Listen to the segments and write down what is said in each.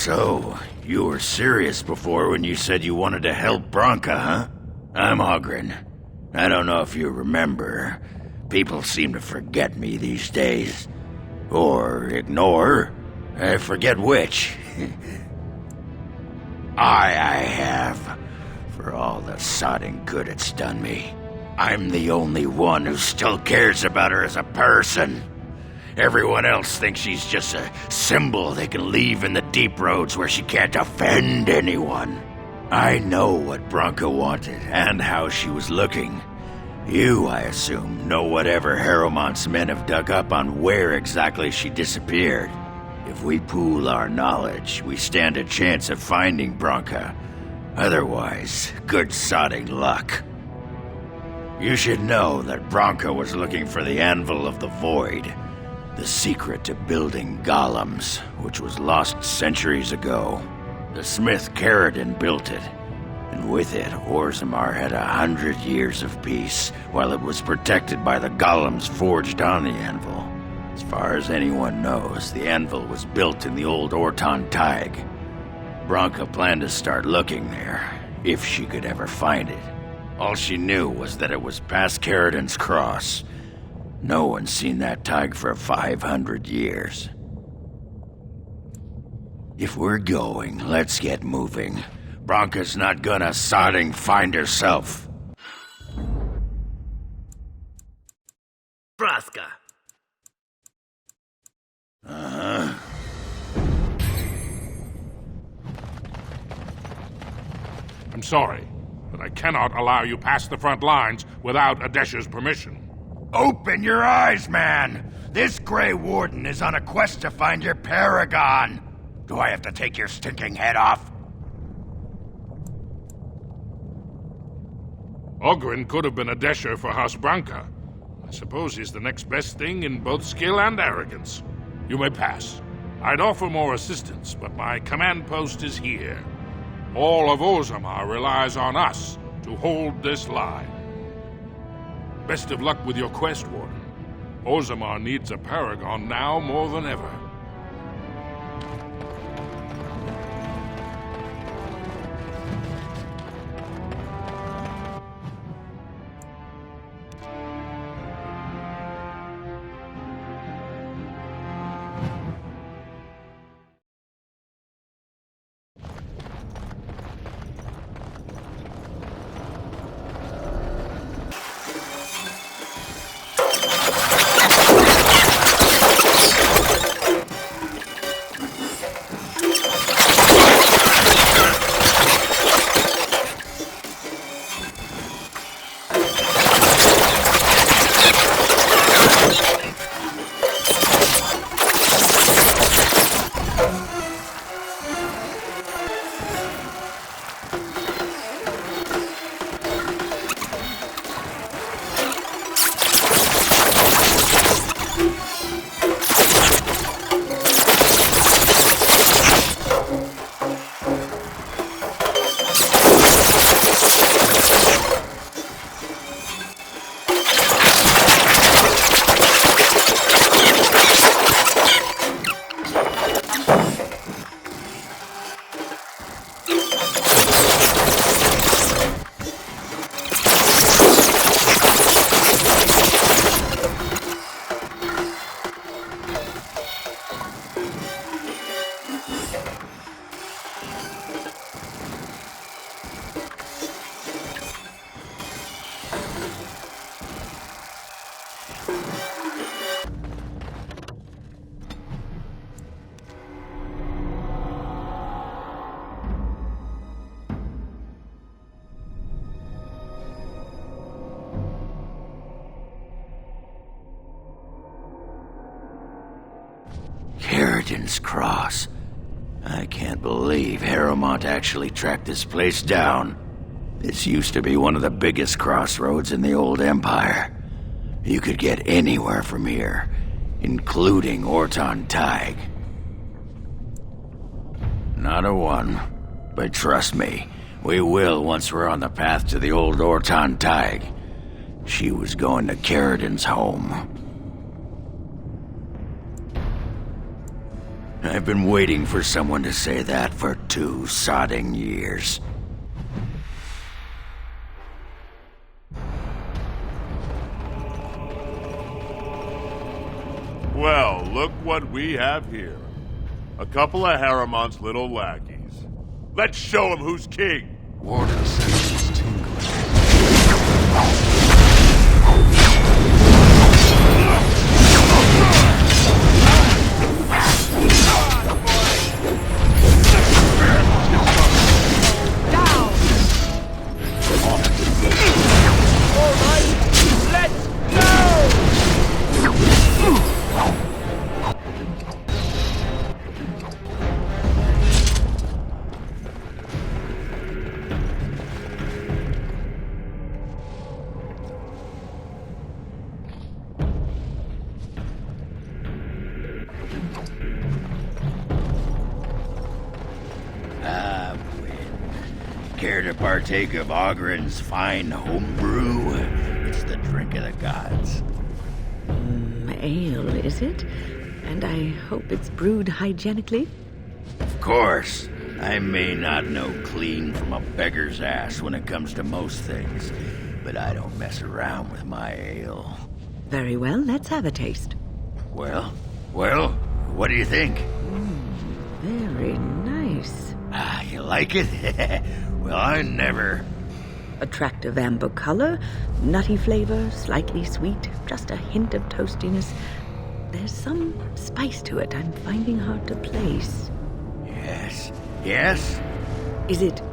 So, you were serious before when you said you wanted to help Branka, huh? I'm Morrigan. I don't know if you remember. People seem to forget me these days. Or ignore. I forget which. I have. For all the sodding good it's done me. I'm the only one who still cares about her as a person. Everyone else thinks she's just a symbol they can leave in the deep roads where she can't offend anyone. I know what Branka wanted and how she was looking. You, I assume, know whatever Harrowmont's men have dug up on where exactly she disappeared. If we pool our knowledge, we stand a chance of finding Branka. Otherwise, good sodding luck. You should know that Branka was looking for the Anvil of the Void, the secret to building golems, which was lost centuries ago. The smith Caridin built it, and with it, Orzammar had 100 years of peace, while it was protected by the golems forged on the anvil. As far as anyone knows, the anvil was built in the old Ortan Taig. Branka planned to start looking there, if she could ever find it. All she knew was that it was past Caridin's cross. No one's seen that Taig for 500 years. If we're going, let's get moving. Branka's not gonna sodding find herself. Braska. Uh-huh. I'm sorry, but I cannot allow you past the front lines without Adesha's permission. Open your eyes, man! This Grey Warden is on a quest to find your paragon! Do I have to take your stinking head off? Oghren could have been Adesha for House Branka. I suppose he's the next best thing in both skill and arrogance. You may pass. I'd offer more assistance, but my command post is here. All of Orzammar relies on us to hold this line. Best of luck with your quest, Warden. Orzammar needs a paragon now more than ever. Caridin's Cross. I can't believe Harrowmont actually tracked this place down. This used to be one of the biggest crossroads in the old Empire. You could get anywhere from here, including Ortan Taig. Not a one, but trust me, we will once we're on the path to the old Ortan Taig. She was going to Caridin's home. I've been waiting for someone to say that for 2 sodding years. Well, look what we have here. A couple of Harriman's little lackeys. Let's show them who's king! Warden senses tingling. Care to partake of Ogren's fine homebrew? It's the drink of the gods. Ale, is it? And I hope it's brewed hygienically? Of course. I may not know clean from a beggar's ass when it comes to most things, but I don't mess around with my ale. Very well, let's have a taste. Well, what do you think? Very nice. Ah, you like it? Well, I never... Attractive amber color, nutty flavor, slightly sweet, just a hint of toastiness. There's some spice to it I'm finding hard to place. Yes? Is it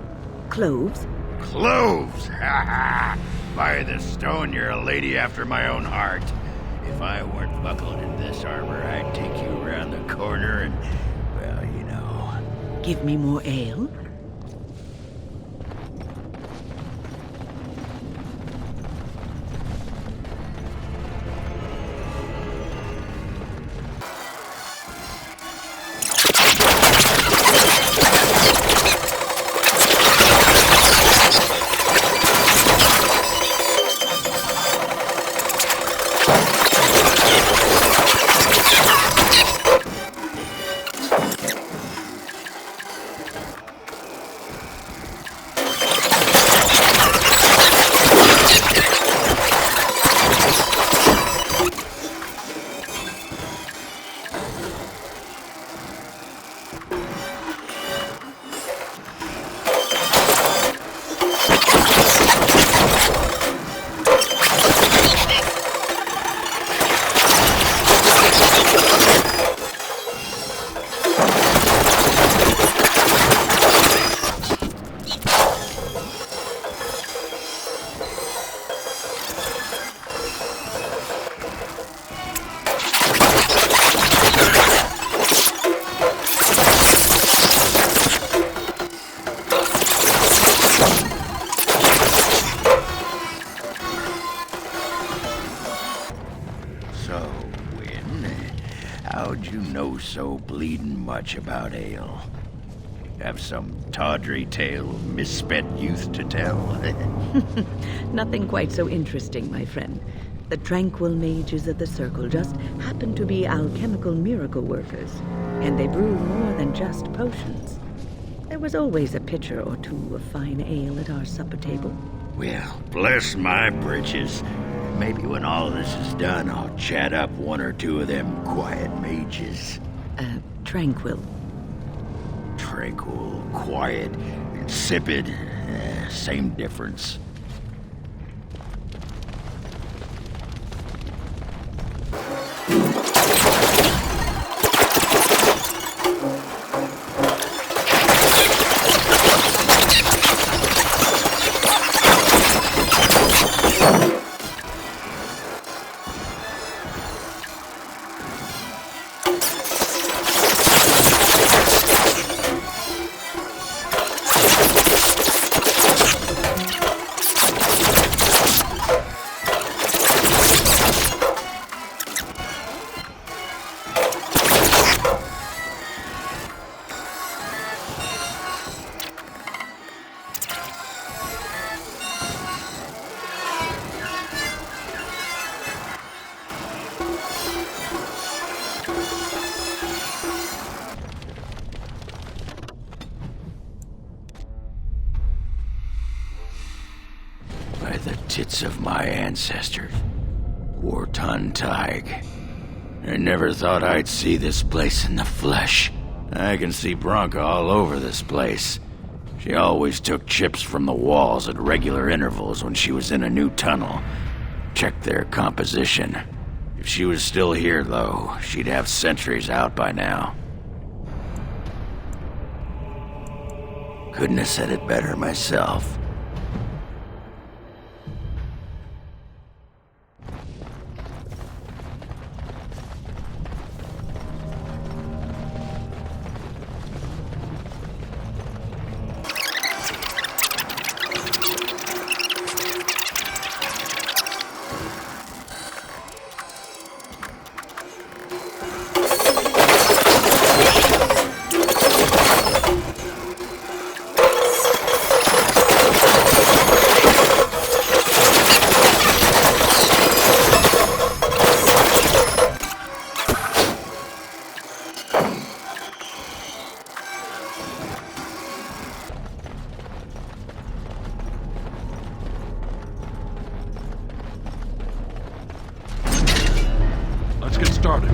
cloves? Cloves! Ha ha! By the stone, you're a lady after my own heart. If I weren't buckled in this armor, I'd take you around the corner and, well, you know. Give me more ale? How'd you know so bleedin' much about ale? Have some tawdry tale of misspent youth to tell? Nothing quite so interesting, my friend. The tranquil mages of the Circle just happen to be alchemical miracle workers, and they brew more than just potions. There was always a pitcher or two of fine ale at our supper table. Well, bless my britches. Maybe when all of this is done, I'll chat up one or two of them quiet mages. Tranquil. Tranquil, quiet, insipid. Same difference. tits of my ancestors. Warton Tig. I never thought I'd see this place in the flesh. I can see Branka all over this place. She always took chips from the walls at regular intervals when she was in a new tunnel. Checked their composition. If she was still here, though, she'd have sentries out by now. Couldn't have said it better myself. Let's get started.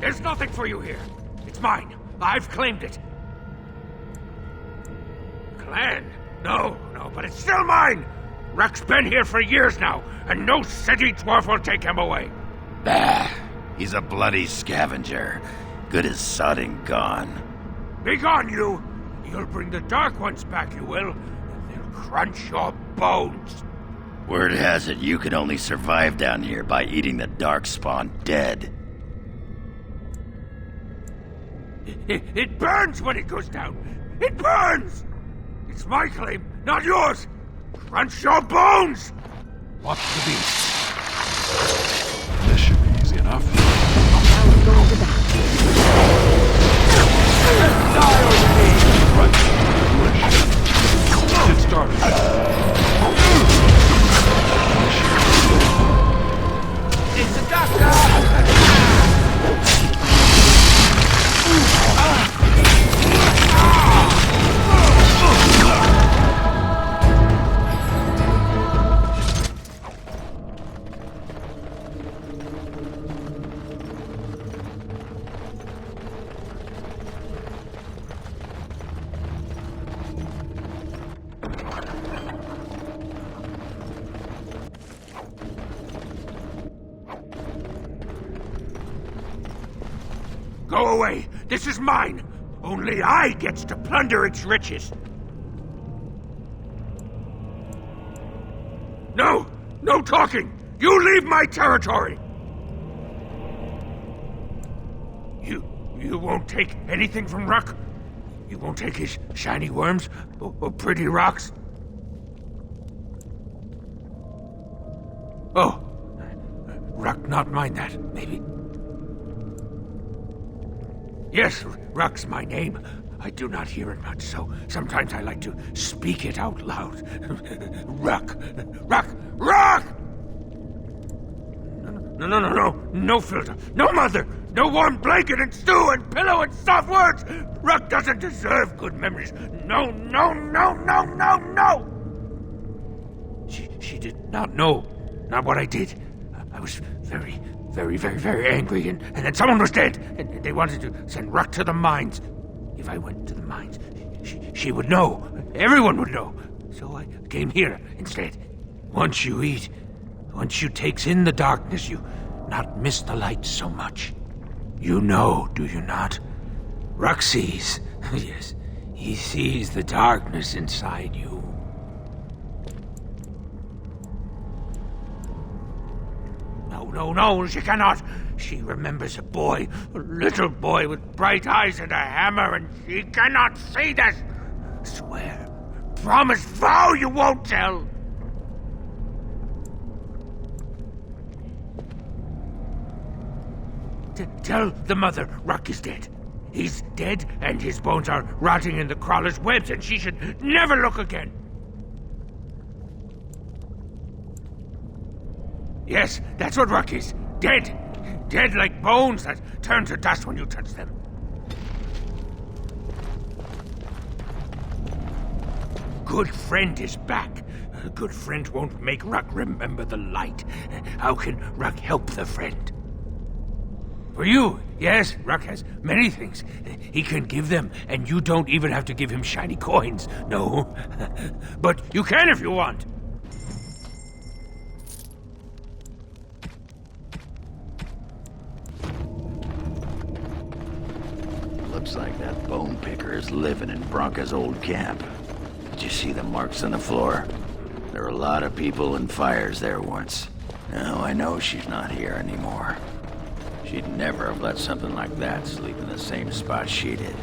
There's nothing for you here. It's mine. I've claimed it. Clan? No, but it's still mine! Ruck's been here for years now, and no city dwarf will take him away. Bah, he's a bloody scavenger. Good as sodding gone. Be gone, you! You'll bring the Dark Ones back, you will. And they'll crunch your bones. Word has it you can only survive down here by eating the Darkspawn dead. It burns when it goes down. It burns! It's my claim, not yours. Crunch your bones! Watch the beast. This should be easy enough. I'll go over that. Right. Get started. It's the doctor! Go away! This is mine! Only I gets to plunder its riches! No! No talking! You leave my territory! You won't take anything from Ruck? You won't take his shiny worms? Or pretty rocks? Oh. Ruck not mind that, maybe. Yes, Ruck's my name. I do not hear it much, so sometimes I like to speak it out loud. Ruck! Ruck! Ruck! No filter, no mother, no warm blanket and stew and pillow and soft words! Ruck doesn't deserve good memories. No! She did not know, not what I did. I was very angry, and then someone was dead, and they wanted to send Ruck to the mines. If I went to the mines, she would know. Everyone would know. So I came here instead. Once you eat, once you takes in the darkness, you not miss the light so much. You know, do you not? Ruck sees. Yes, he sees the darkness inside you. No, she cannot. She remembers a boy, a little boy with bright eyes and a hammer, and she cannot see this. Swear, promise, vow you won't tell. Tell the mother Ruck is dead. He's dead, and his bones are rotting in the crawler's webs, and she should never look again. Yes, that's what Ruck is. Dead. Dead like bones that turn to dust when you touch them. Good friend is back. A good friend won't make Ruck remember the light. How can Ruck help the friend? For you, yes, Ruck has many things. He can give them, and you don't even have to give him shiny coins. No. But you can if you want. Looks like that bone picker is living in Bronca's old camp. Did you see the marks on the floor? There were a lot of people and fires there once. Now I know she's not here anymore. She'd never have let something like that sleep in the same spot she did.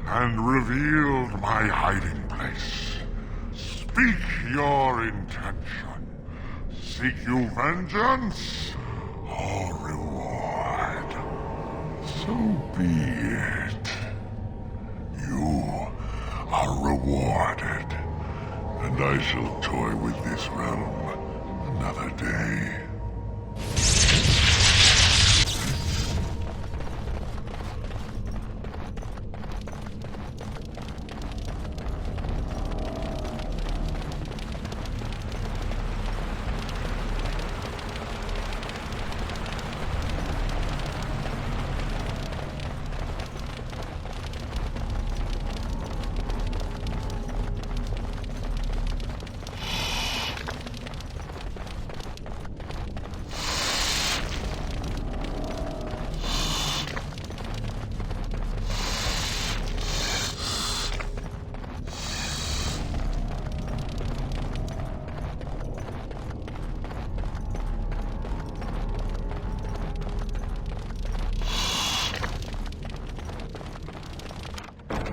And revealed my hiding place. Speak your intention. Seek you vengeance or reward? So be it. You are rewarded, and I shall toy with this realm another day.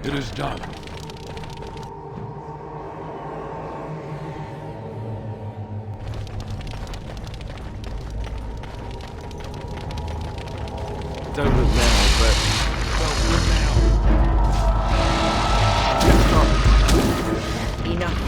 It is done. It's over now, but... Enough.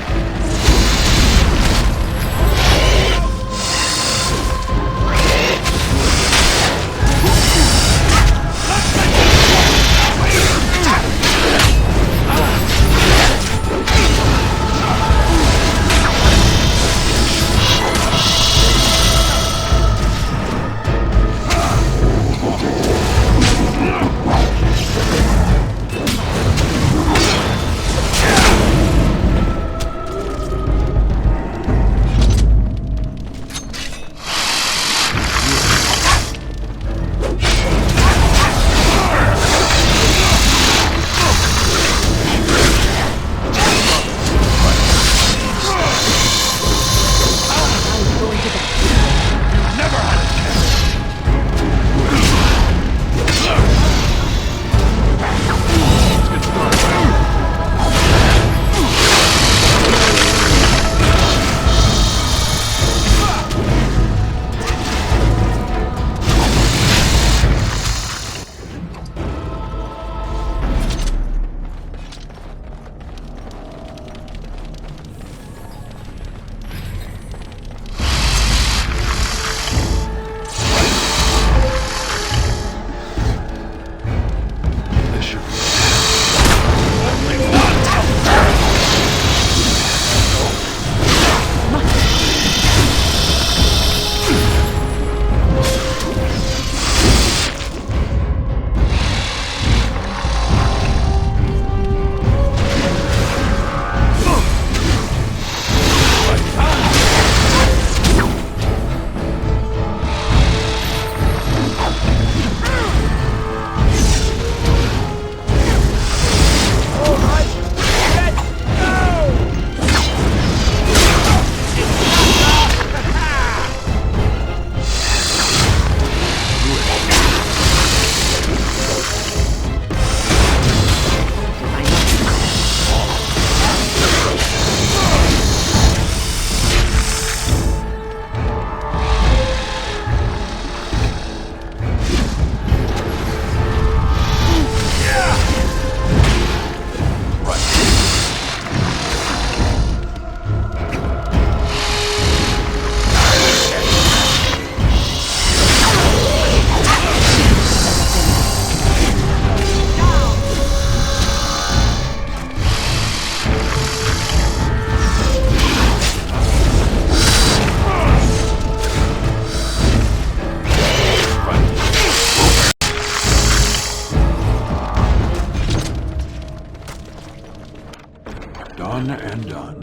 One and done.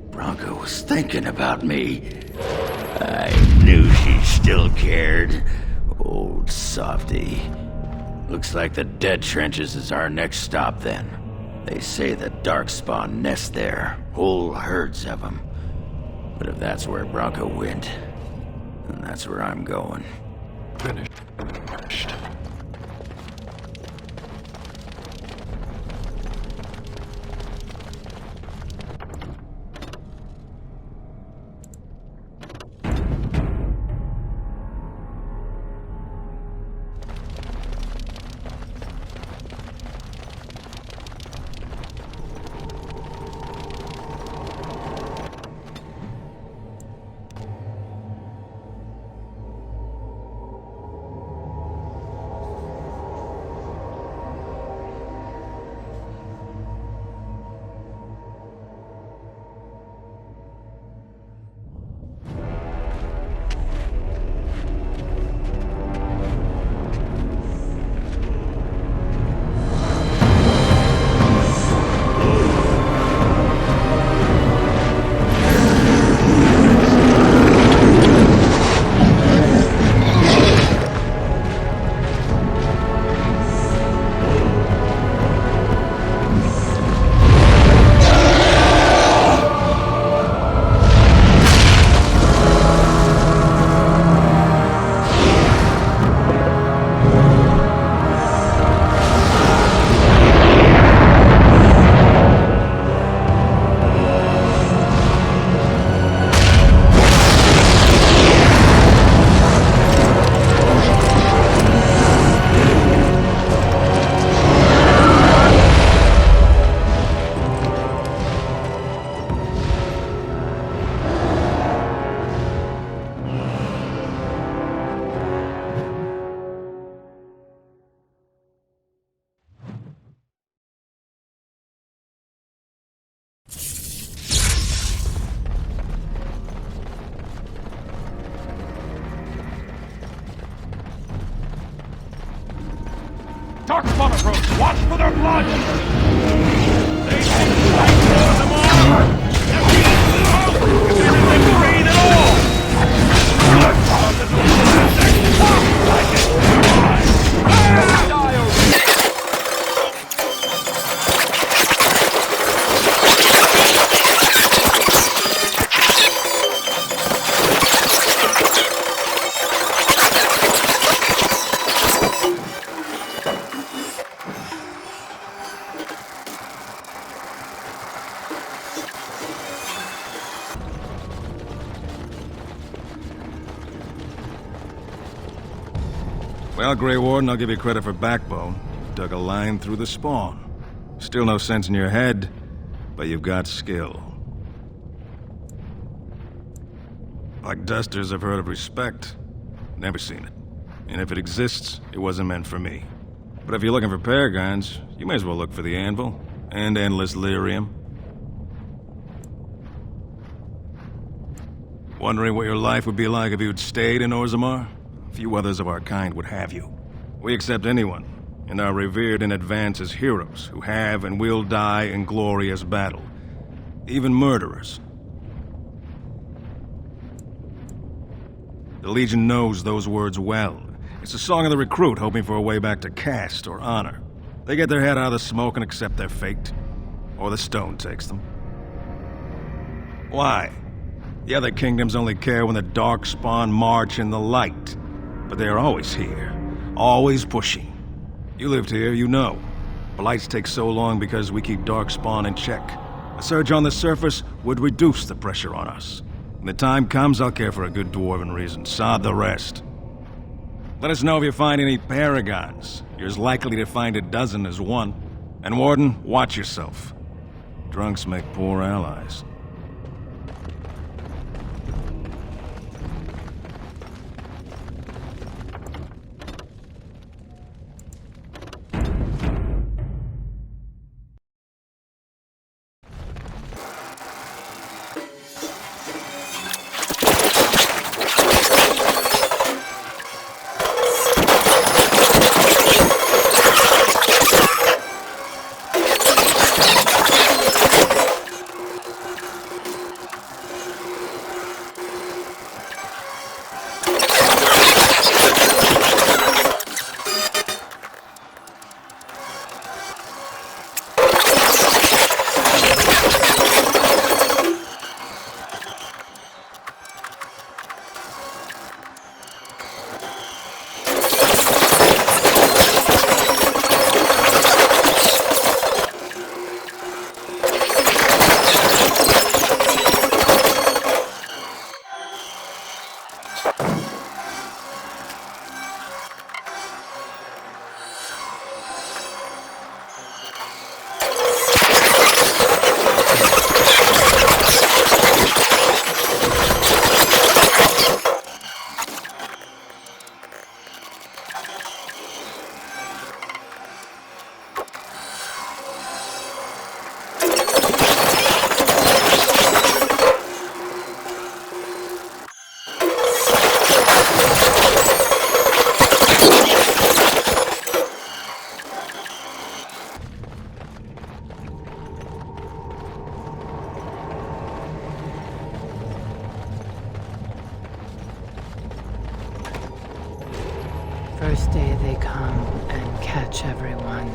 Bronca was thinking about me. I knew she still cared. Old softy. Looks like the Dead Trenches is our next stop then. They say the Darkspawn nest there. Whole herds of them. But if that's where Bronca went, then that's where I'm going. Finished. Darkspawn approach! Watch for their blood! Well, Grey Warden, I'll give you credit for backbone. Dug a line through the spawn. Still no sense in your head, but you've got skill. Like dusters, I've heard of respect. Never seen it. And if it exists, it wasn't meant for me. But if you're looking for paragons, you may as well look for the anvil. And endless lyrium. Wondering what your life would be like if you'd stayed in Orzammar? Few others of our kind would have you. We accept anyone, and are revered in advance as heroes who have and will die in glorious battle. Even murderers. The Legion knows those words well. It's a song of the recruit hoping for a way back to caste or honor. They get their head out of the smoke and accept their fate. Or the stone takes them. Why? The other kingdoms only care when the Darkspawn march in the light. But they are always here. Always pushing. You lived here, you know. Blights take so long because we keep Darkspawn in check. A surge on the surface would reduce the pressure on us. When the time comes, I'll care for a good dwarven reason. Sod the rest. Let us know if you find any paragons. You're as likely to find a dozen as one. And Warden, watch yourself. Drunks make poor allies. First day they come and catch everyone.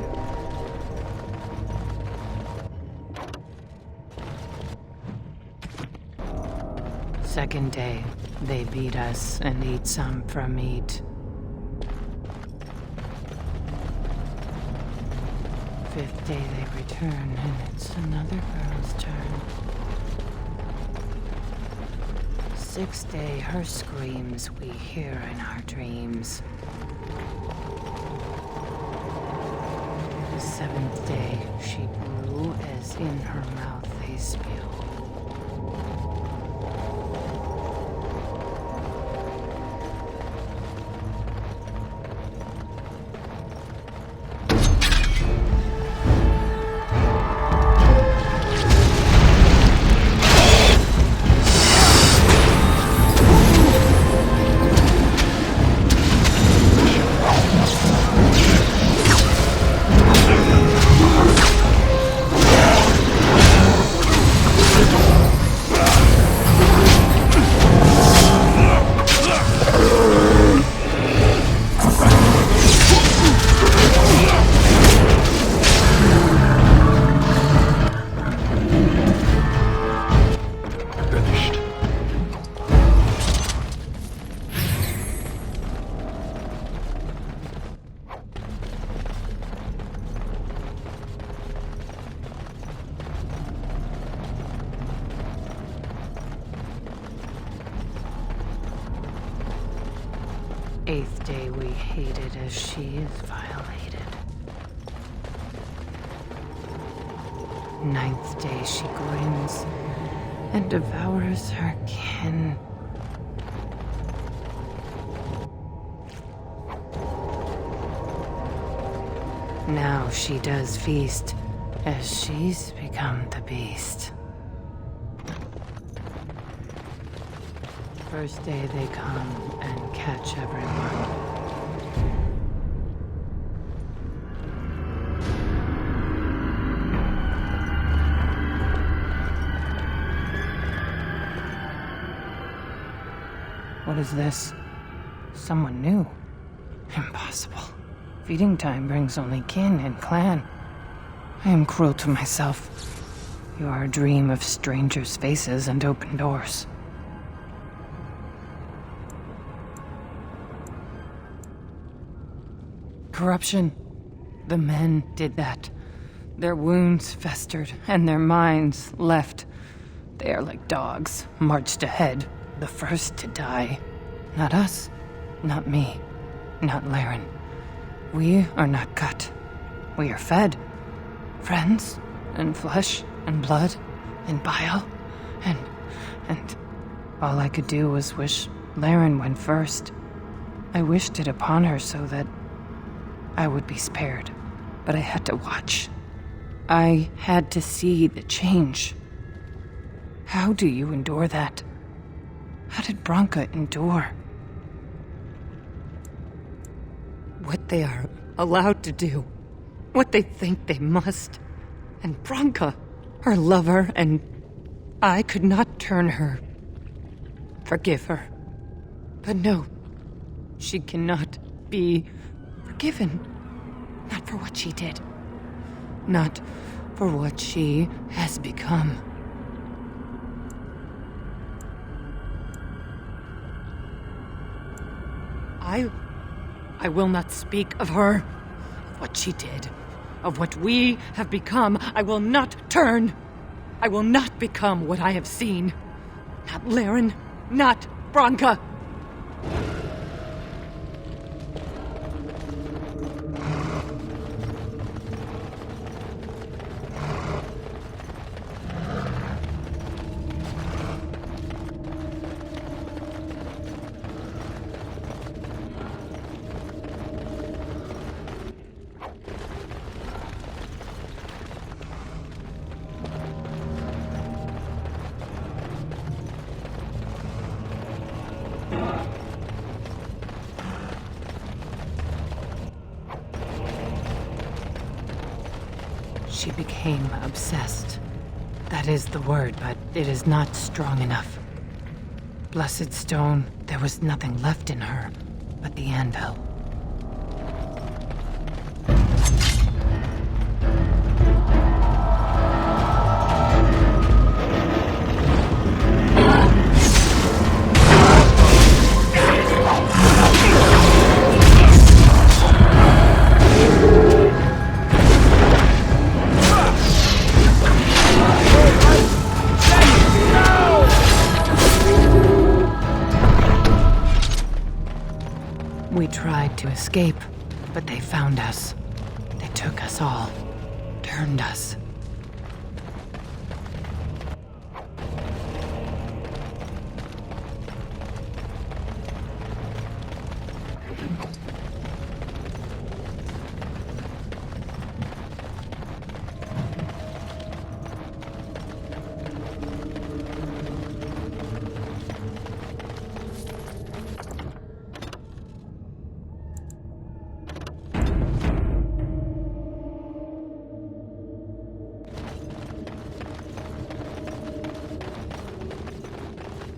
Second day, they beat us and eat some for meat. Fifth day they return and it's another girl's turn. Sixth day, her screams we hear in our dreams. The seventh day, she grew as in her mouth they spew. Eighth day we hated as she is violated. Ninth day she grins and devours her kin. Now she does feast as she's become the beast. First day they come and catch everyone. What is this? Someone new? Impossible. Feeding time brings only kin and clan. I am cruel to myself. You are a dream of strangers' faces and open doors. Corruption. The men did that. Their wounds festered, and their minds left. They are like dogs, marched ahead, the first to die. Not us, not me, not Laren. We are not cut. We are fed. Friends, and flesh, and blood, and bile, and all I could do was wish Laren went first. I wished it upon her so that I would be spared, but I had to watch. I had to see the change. How do you endure that? How did Branka endure? What they are allowed to do, what they think they must. And Branka, her lover, and I could not turn her. Forgive her. But no, she cannot be forgiven. Not for what she did. Not for what she has become. I will not speak of her, of what she did, of what we have become. I will not turn. I will not become what I have seen. Not Laren, not Branka. She became obsessed. That is the word, but it is not strong enough. Blessed stone, there was nothing left in her but the anvil. to escape, but they found us. They took us all. Turned us.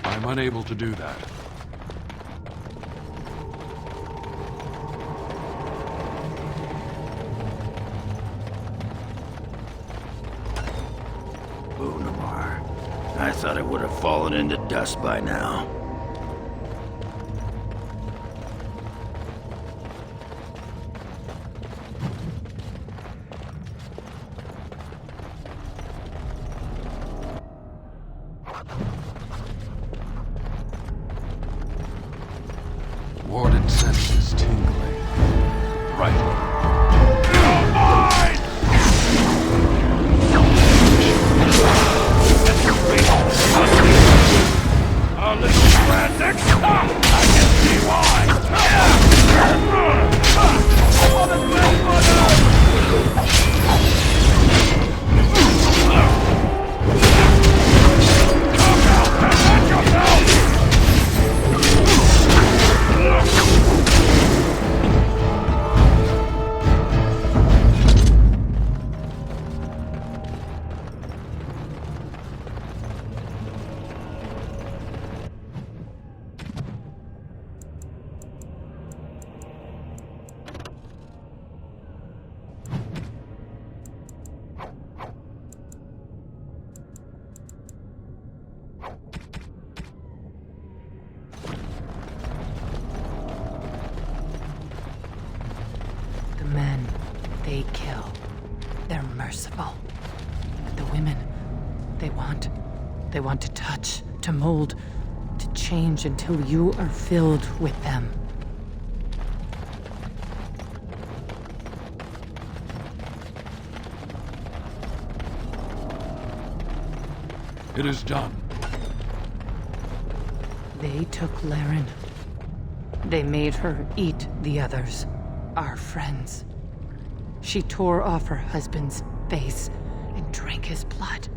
I'm unable to do that. I thought it would have fallen into dust by now. Warden senses tingling. Right. Men, they kill. They're merciful. But the women, they want to touch, to mold, to change until you are filled with them. It is done. They took Laren. They made her eat the others. Our friends. She tore off her husband's face and drank his blood.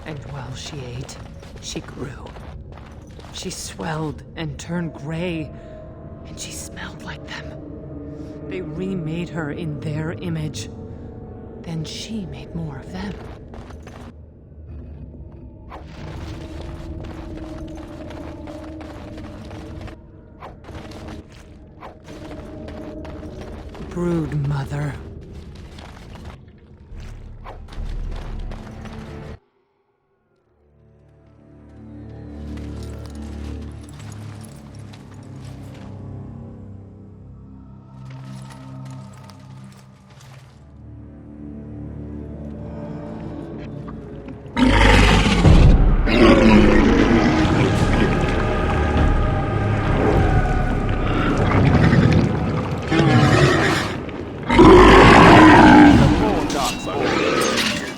And while she ate, she grew. She swelled and turned gray, and she smelled like them. They remade her in their image. Then she made more of them. Broodmother.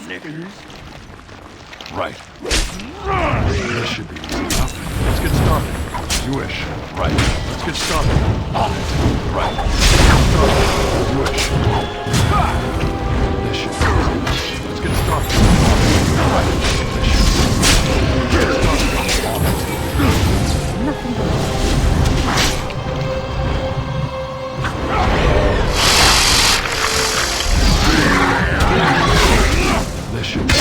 knickers. Right. This should be easy enough. Let's get started. As you wish. Right. Let's get started. Right. As you wish. This should be easy enough. Let's get started. Right. This should be easy. Get started. Nothing but this should be easy.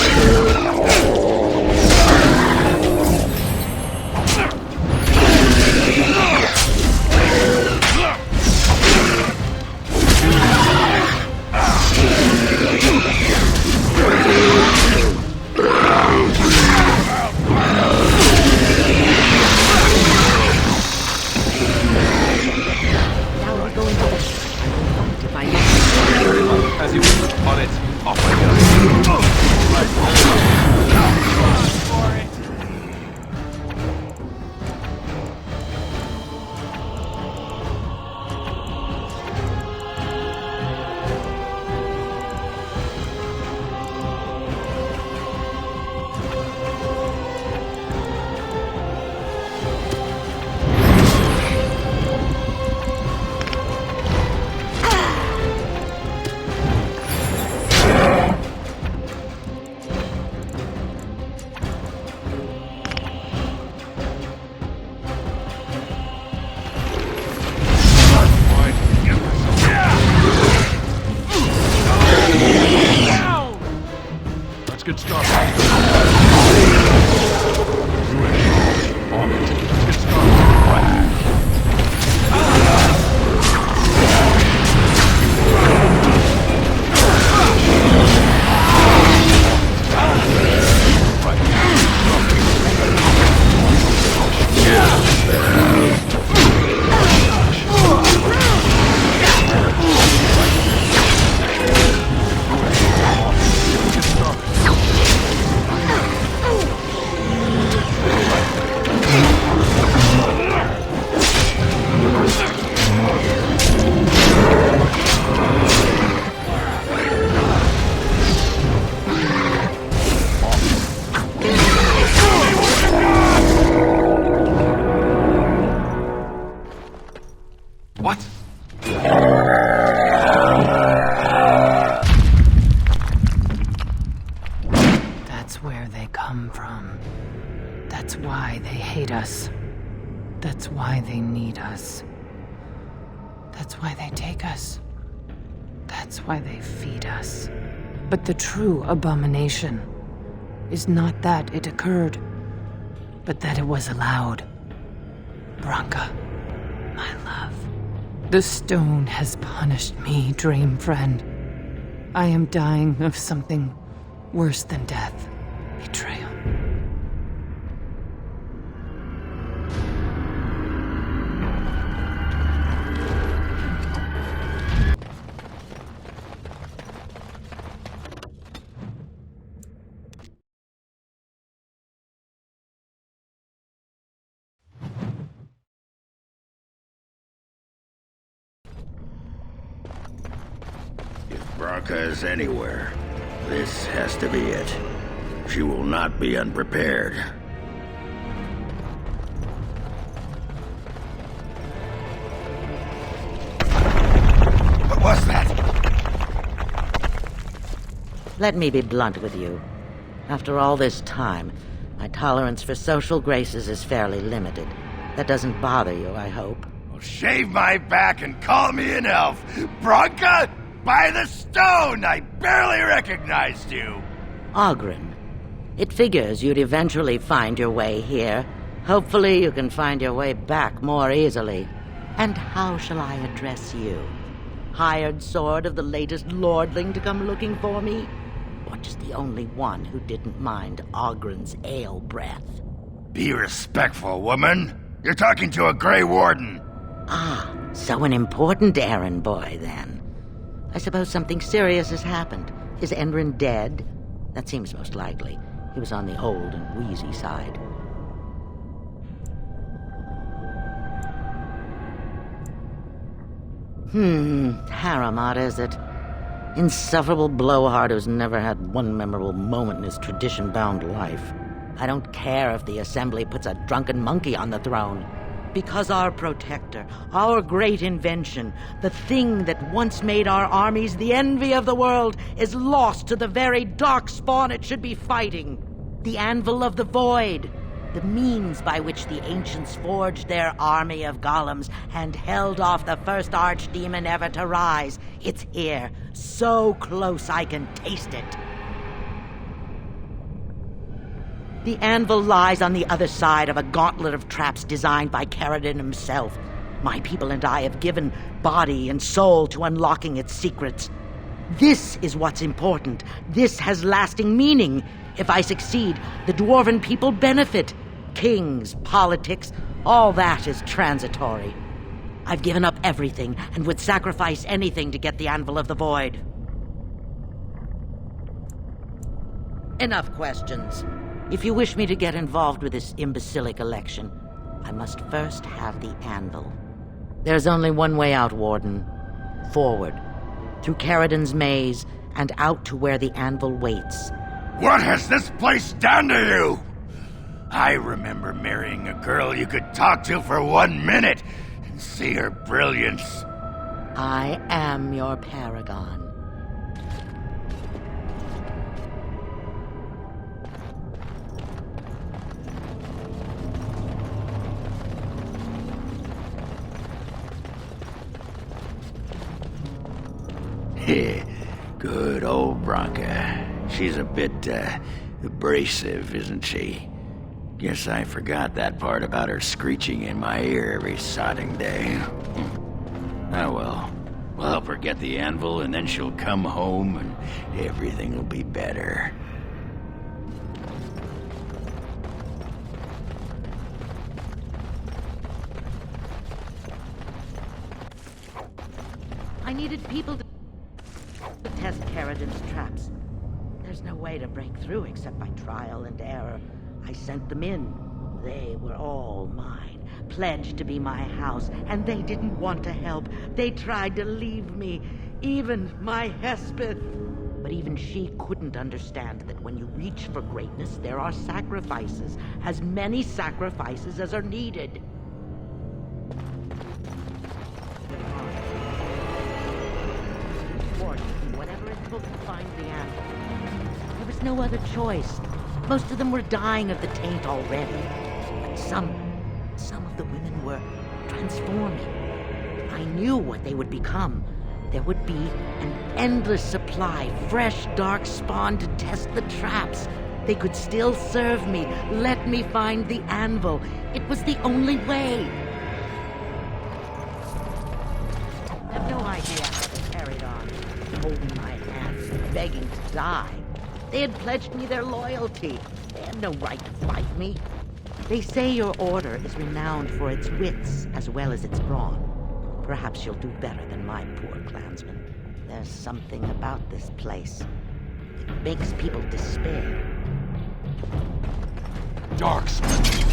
now we're going to the... If I get... As you wish. On it. Off I go. Let's get started. You wish. On it. Let's get started. Right. What? That's where they come from. That's why they hate us. That's why they need us. That's why they take us. That's why they feed us. But the true abomination is not that it occurred, but that it was allowed. Branka, my love. The stone has punished me, dream friend. I am dying of something worse than death. Betrayal. If Branka is anywhere, this has to be it. She will not be unprepared. What was that? Let me be blunt with you. After all this time, my tolerance for social graces is fairly limited. That doesn't bother you, I hope. Well, shave my back and call me an elf. Branka, by the stone! I barely recognized you. Ogren. It figures you'd eventually find your way here. Hopefully you can find your way back more easily. And how shall I address you? Hired sword of the latest lordling to come looking for me? Or just the only one who didn't mind Ogren's ale breath? Be respectful, woman. You're talking to a Grey Warden. Ah, so an important errand boy, then. I suppose something serious has happened. Is Endrin dead? That seems most likely. He was on the old and wheezy side. Haramat, is it? Insufferable blowhard who's never had one memorable moment in his tradition-bound life. I don't care if the Assembly puts a drunken monkey on the throne. Because our protector, our great invention, the thing that once made our armies the envy of the world, is lost to the very darkspawn it should be fighting. The Anvil of the Void. The means by which the ancients forged their army of golems and held off the first archdemon ever to rise. It's here, so close I can taste it. The anvil lies on the other side of a gauntlet of traps designed by Caradon himself. My people and I have given body and soul to unlocking its secrets. This is what's important. This has lasting meaning. If I succeed, the Dwarven people benefit. Kings, politics, all that is transitory. I've given up everything and would sacrifice anything to get the Anvil of the Void. Enough questions. If you wish me to get involved with this imbecilic election, I must first have the Anvil. There's only one way out, Warden. Forward. Through Caradon's maze, and out to where the Anvil waits. What has this place done to you? I remember marrying a girl you could talk to for 1 minute and see her brilliance. I am your paragon. Good old Bronca. She's a bit, abrasive, isn't she? Guess I forgot that part about her screeching in my ear every sodding day. Oh well. We'll help her get the anvil, and then she'll come home, and everything will be better. I needed people to test Caradon's traps. There's no way to break through except by trial and error. I sent them in. They were all mine, pledged to be my house, and they didn't want to help. They tried to leave me, even my Hespeth. But even she couldn't understand that when you reach for greatness, there are sacrifices, as many sacrifices as are needed. Whatever it took to find the anvil. There was no other choice. Most of them were dying of the taint already. But some of the women were transforming. I knew what they would become. There would be an endless supply, fresh dark spawn to test the traps. They could still serve me, let me find the anvil. It was the only way. I have no idea how they carried on, holding my hands, begging to die. They had pledged me their loyalty. They had no right to fight me. They say your order is renowned for its wits as well as its brawn. Perhaps you'll do better than my poor clansmen. There's something about this place. It makes people despair. Darkspawn.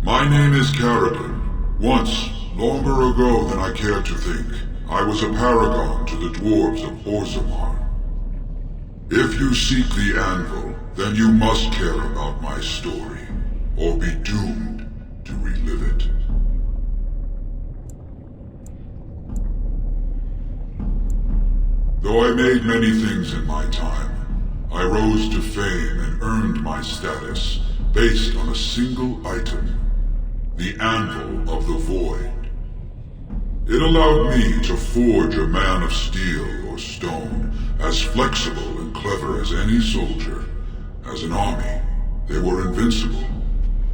My name is Kerrigan. Once, longer ago than I care to think, I was a paragon to the dwarves of Orzammar. If you seek the anvil, then you must care about my story, or be doomed to relive it. Though I made many things in my time, I rose to fame and earned my status based on a single item. The Anvil of the Void. It allowed me to forge a man of steel or stone, as flexible and clever as any soldier. As an army, they were invincible,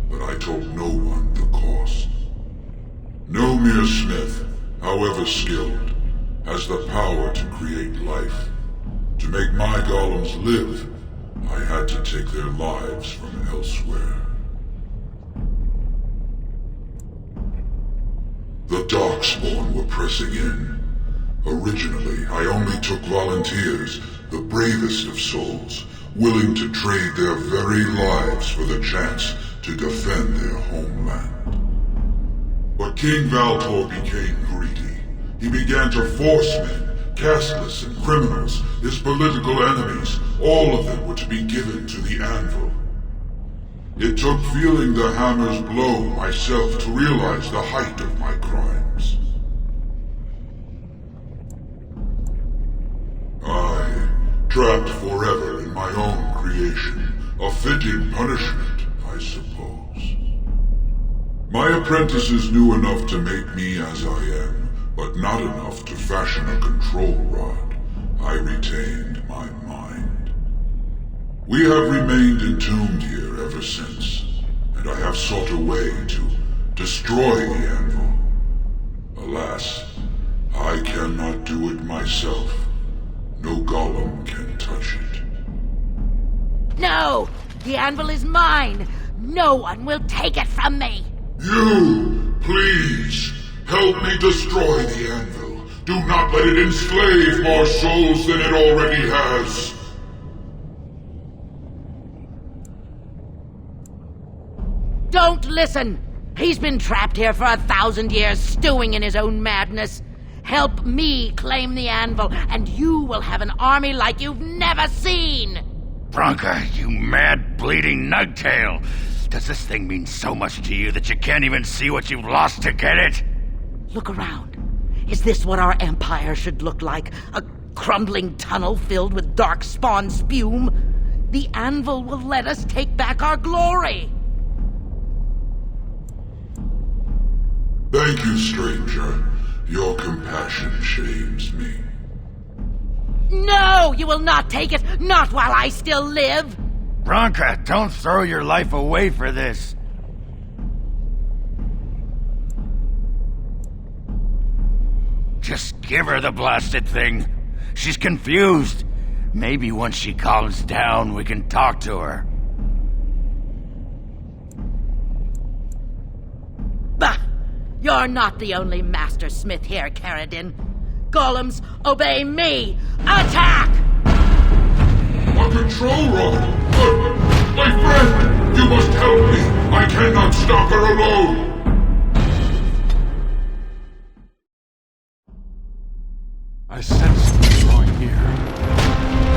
but I told no one the cost. No mere smith, however skilled, has the power to create life. To make my golems live, I had to take their lives from elsewhere. The Darkspawn were pressing in. Originally, I only took volunteers, the bravest of souls, willing to trade their very lives for the chance to defend their homeland. But King Valtor became greedy. He began to force men, casteless and criminals, his political enemies, all of them were to be given to the Anvil. It took feeling the hammer's blow myself to realize the height of my crimes. I, trapped forever in my own creation, a fitting punishment, I suppose. My apprentices knew enough to make me as I am, but not enough to fashion a control rod. I retained my mind. We have remained entombed here ever since, and I have sought a way to destroy the Anvil. Alas, I cannot do it myself. No golem can touch it. No! The Anvil is mine! No one will take it from me! You, please, help me destroy the Anvil. Do not let it enslave more souls than it already has. Don't listen! He's been trapped here for 1,000 years, stewing in his own madness. Help me claim the Anvil, and you will have an army like you've never seen! Branka, you mad, bleeding nugtail! Does this thing mean so much to you that you can't even see what you've lost to get it? Look around. Is this what our empire should look like? A crumbling tunnel filled with darkspawn spume? The Anvil will let us take back our glory! Thank you, stranger. Your compassion shames me. No! You will not take it! Not while I still live! Branka, don't throw your life away for this. Just give her the blasted thing. She's confused. Maybe once she calms down, we can talk to her. Bah! You're not the only master smith here, Carradine. Golems, obey me! Attack! A control rod! My friend! You must help me! I cannot stop her alone! I sense something wrong here.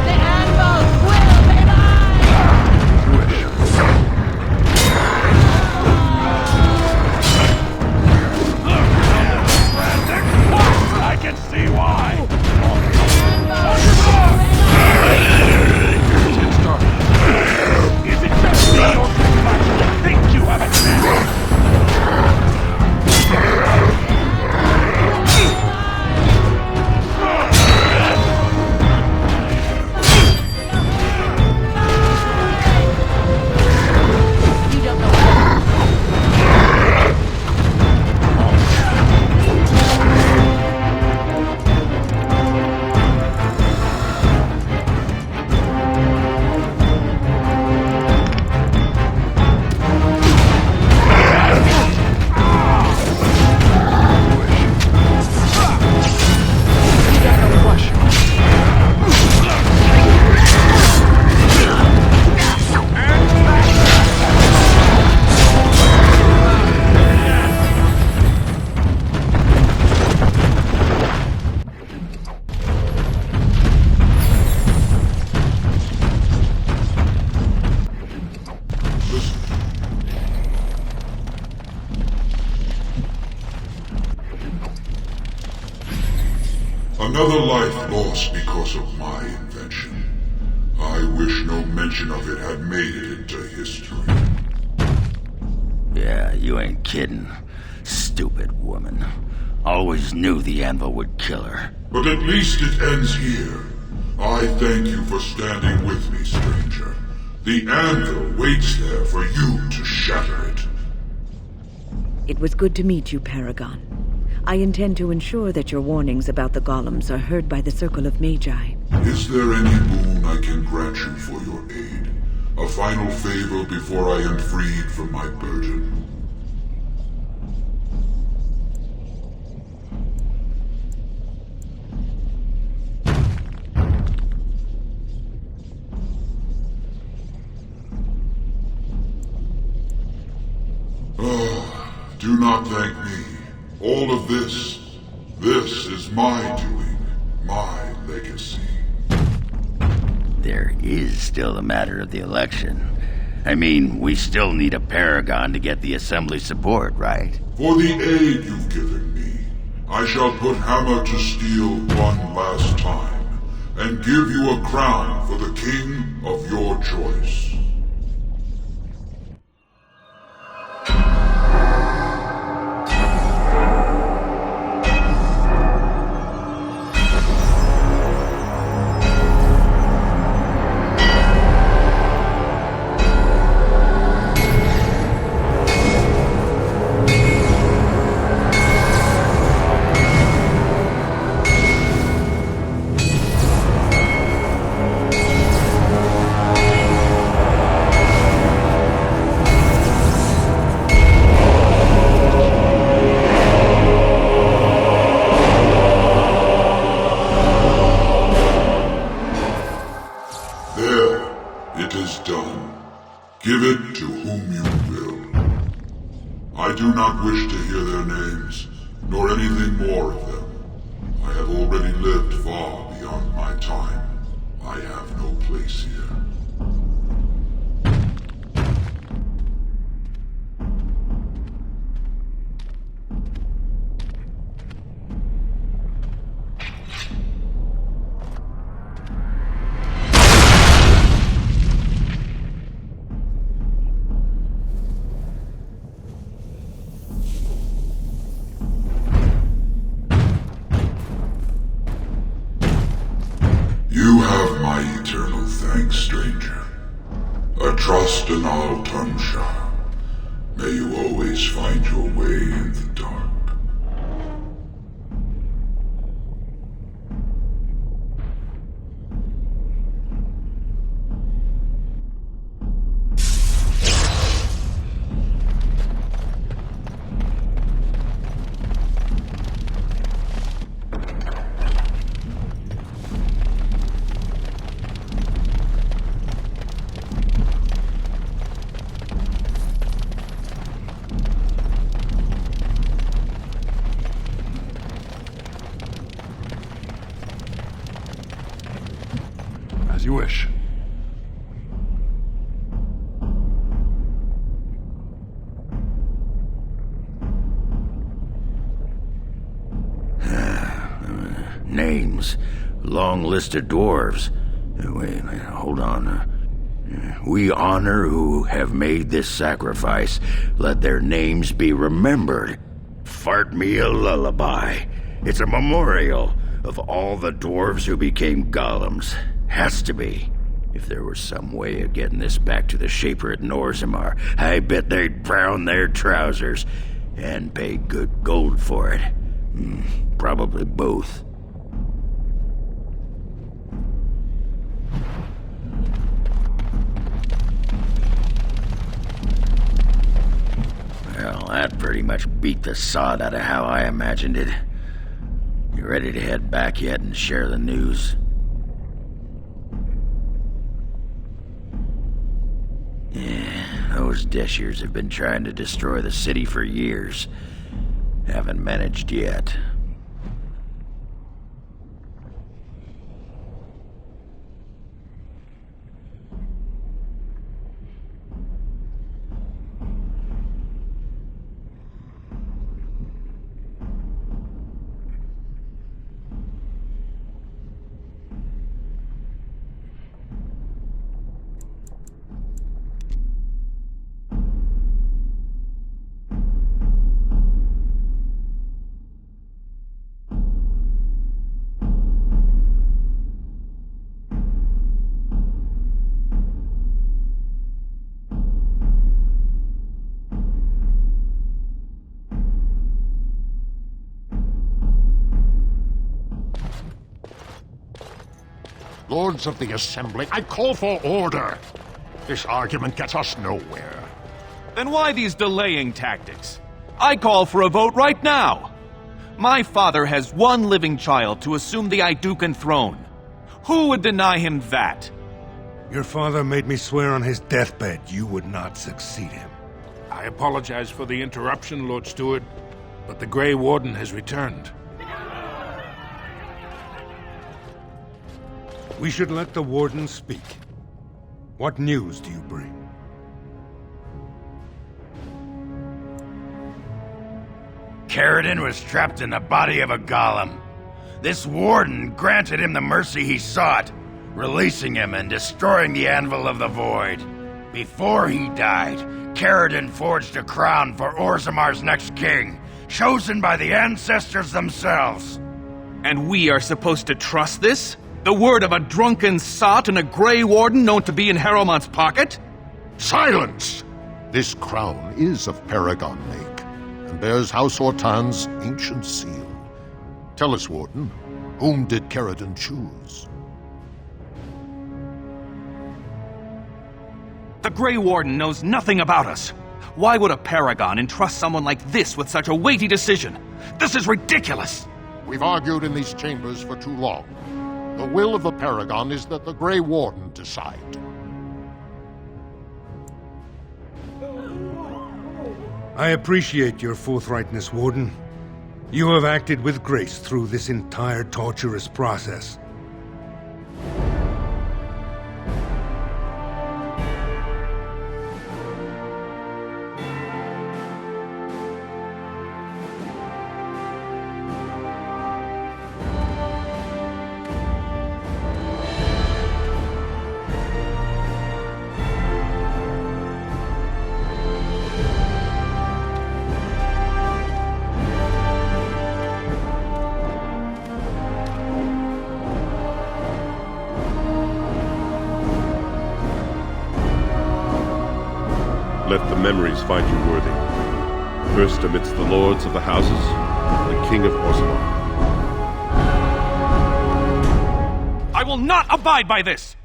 The Anvil will be mine! Wish. I can see why! Get started. Is it just me or do you actually think you have a chance? Another life lost because of my invention. I wish no mention of it had made it into history. Yeah, you ain't kidding. Stupid woman. Always knew the anvil would kill her. But at least it ends here. I thank you for standing with me, stranger. The anvil waits there for you to shatter it. It was good to meet you, Paragon. I intend to ensure that your warnings about the golems are heard by the Circle of Magi. Is there any boon I can grant you for your aid? A final favor before I am freed from my burden? Do not thank me. All of this is my doing, my legacy. There is still the matter of the election. I mean, we still need a paragon to get the Assembly support, right? For the aid you've given me, I shall put hammer to steel one last time, and give you a crown for the king of your choice. Give it to whom you will. I do not wish to hear their names, nor anything more of them. I have already lived far beyond my time. I have no place here. You have my eternal thanks, stranger. A trust in all Tumsha. May you always find your way in the dark. As you wish. Names. Long list of dwarves. Wait, hold on. We honor who have made this sacrifice. Let their names be remembered. Fart me a lullaby. It's a memorial of all the dwarves who became golems. Has to be. If there was some way of getting this back to the Shaper at Norzimar, I bet they'd brown their trousers and pay good gold for it. Probably both. Well, that pretty much beat the sod out of how I imagined it. You ready to head back yet and share the news? Yeah, those Deshers have been trying to destroy the city for years. Haven't managed yet. Lords of the Assembly, I call for order. This argument gets us nowhere. Then why these delaying tactics? I call for a vote right now. My father has one living child to assume the Idukan throne. Who would deny him that? Your father made me swear on his deathbed you would not succeed him. I apologize for the interruption, Lord Steward, but the Grey Warden has returned. We should let the Warden speak. What news do you bring? Caridin was trapped in the body of a golem. This Warden granted him the mercy he sought, releasing him and destroying the Anvil of the Void. Before he died, Caridin forged a crown for Orzamar's next king, chosen by the ancestors themselves. And we are supposed to trust this? The word of a drunken sot and a Grey Warden known to be in Harrowmont's pocket? Silence! This crown is of Paragon make, and bears House Hortan's ancient seal. Tell us, Warden, whom did Caridin choose? The Grey Warden knows nothing about us. Why would a Paragon entrust someone like this with such a weighty decision? This is ridiculous! We've argued in these chambers for too long. The will of the Paragon is that the Grey Warden decide. I appreciate your forthrightness, Warden. You have acted with grace through this entire torturous process. Let the memories find you worthy. First amidst the lords of the houses, the King of Orzammar. I will not abide by this!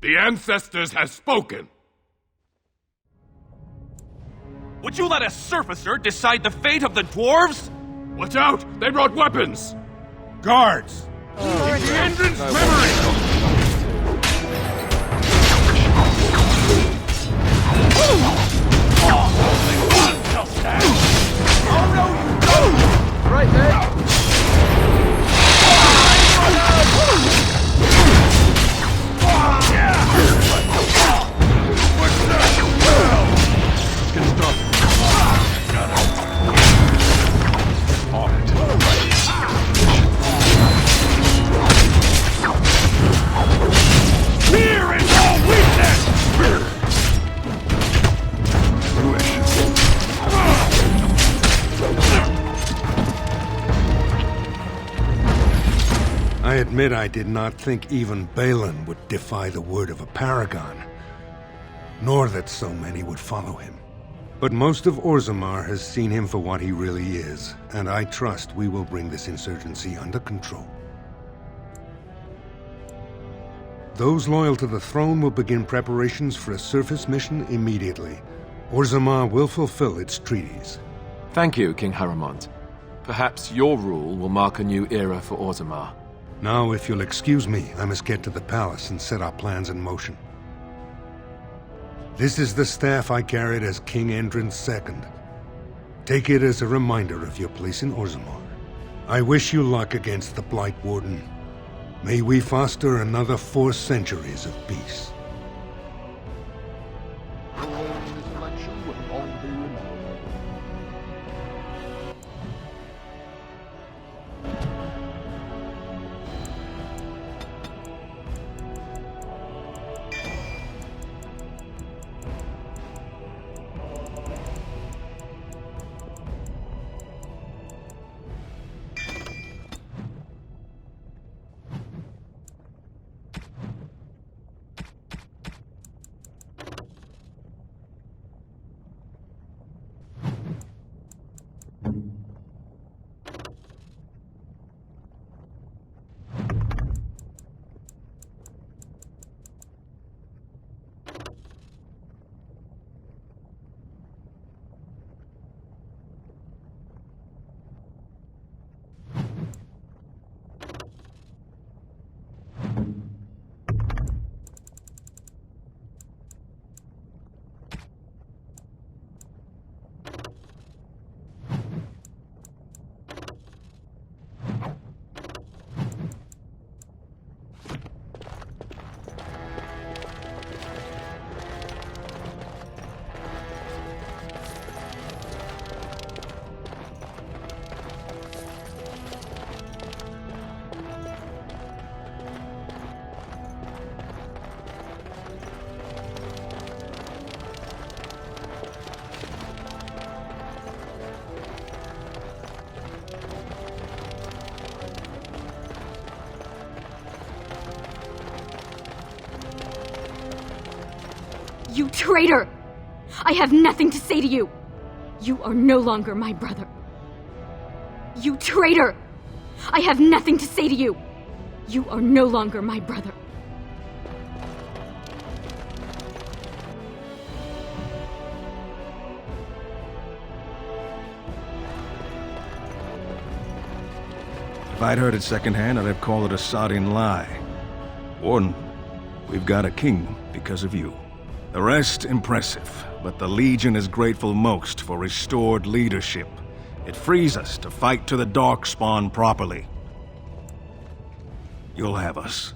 The ancestors have spoken. Would you let a surfacer decide the fate of the dwarves? Watch out! They brought weapons! Guards! The entrance memory! Right there! I admit I did not think even Balin would defy the word of a paragon, nor that so many would follow him. But most of Orzammar has seen him for what he really is, and I trust we will bring this insurgency under control. Those loyal to the throne will begin preparations for a surface mission immediately. Orzammar will fulfill its treaties. Thank you, King Harrowmont. Perhaps your rule will mark a new era for Orzammar. Now, if you'll excuse me, I must get to the palace and set our plans in motion. This is the staff I carried as King Endrin II. Take it as a reminder of your place in Orzammar. I wish you luck against the Blight Warden. May we foster another 4 centuries of peace. This election will long be remembered. You traitor! I have nothing to say to you! You are no longer my brother. You traitor! I have nothing to say to you! You are no longer my brother. If I'd heard it secondhand, I'd have called it a sodding lie. Warden, we've got a king because of you. The rest, impressive, but the Legion is grateful most for restored leadership. It frees us to fight to the Darkspawn properly. You'll have us.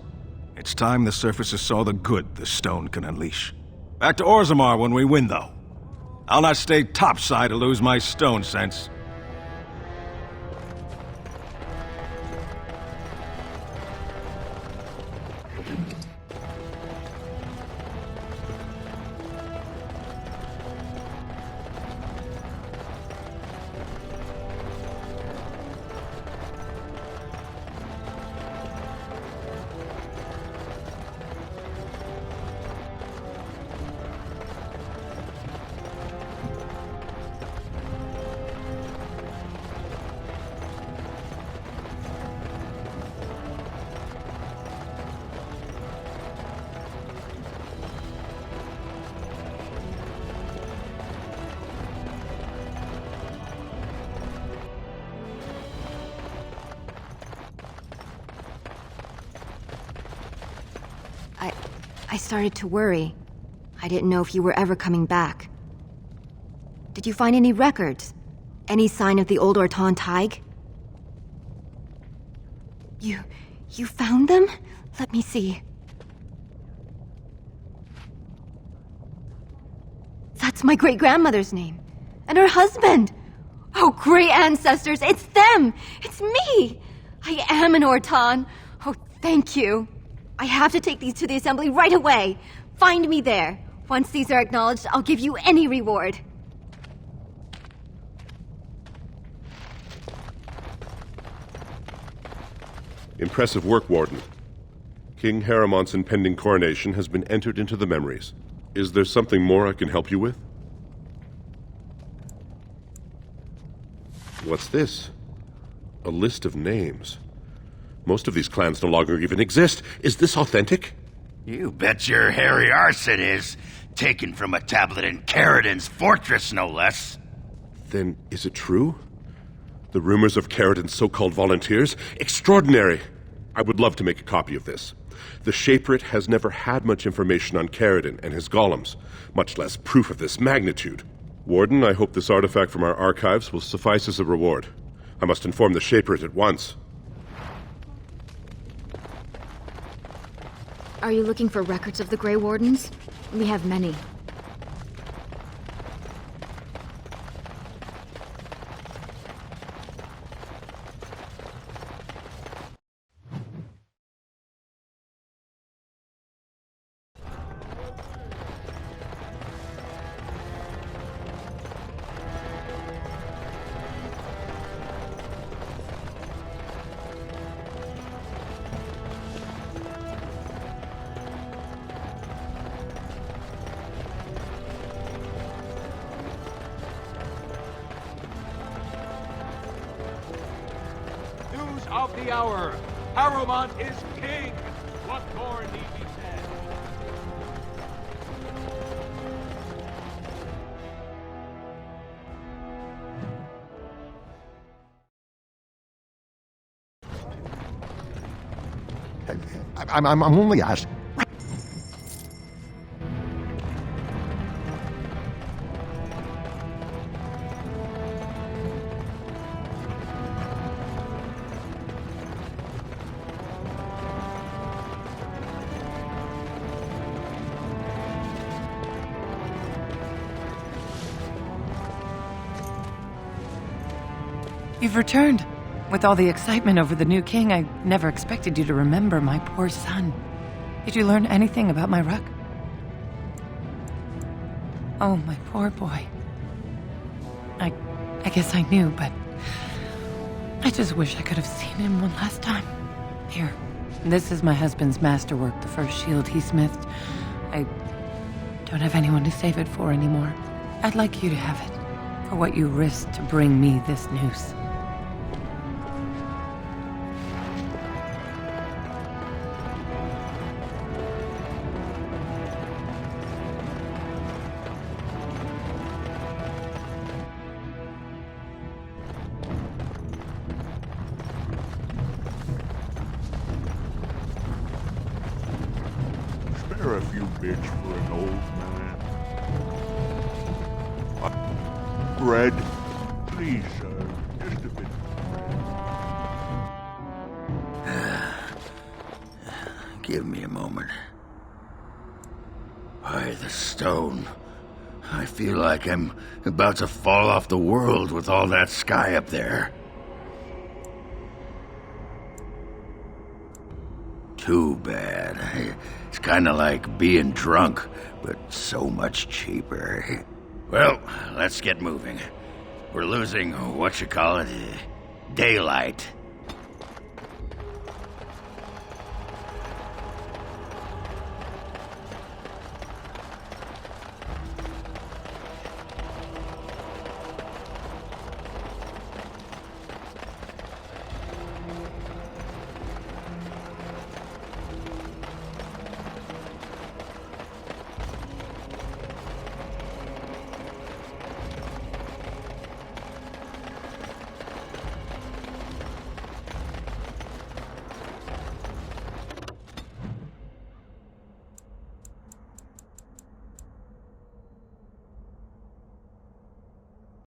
It's time the surfaces saw the good the stone can unleash. Back to Orzammar when we win, though. I'll not stay topside to lose my stone sense. I started to worry. I didn't know if you were ever coming back. Did you find any records? Any sign of the old Orton Tig? You found them? Let me see. That's my great-grandmother's name. And her husband! Oh, great ancestors, it's them! It's me! I am an Orton. Oh, thank you. I have to take these to the assembly right away. Find me there. Once these are acknowledged, I'll give you any reward. Impressive work, Warden. King Haramont's impending coronation has been entered into the memories. Is there something more I can help you with? What's this? A list of names. Most of these clans no longer even exist. Is this authentic? You bet your hairy arse it is. Taken from a tablet in Caridin's fortress, no less. Then is it true? The rumors of Caridin's so-called volunteers? Extraordinary! I would love to make a copy of this. The Shaperate has never had much information on Caridin and his golems, much less proof of this magnitude. Warden, I hope this artifact from our archives will suffice as a reward. I must inform the Shaperate at once. Are you looking for records of the Grey Wardens? We have many. Of the hour. Harrowmont is king. What more need be said? I'm only asking. You've returned. With all the excitement over the new king, I never expected you to remember my poor son. Did you learn anything about my ruck? Oh, my poor boy. I guess I knew, but I just wish I could have seen him one last time. Here, this is my husband's masterwork, the first shield he smithed. I don't have anyone to save it for anymore. I'd like you to have it, for what you risked to bring me this news. Spare a few bits for an old man. Bread, please, sir. Just a bit. Give me a moment. By the stone. I feel like I'm about to fall off the world with all that sky up there. Too bad. It's kind of like being drunk, but so much cheaper. Well, let's get moving. We're losing, daylight.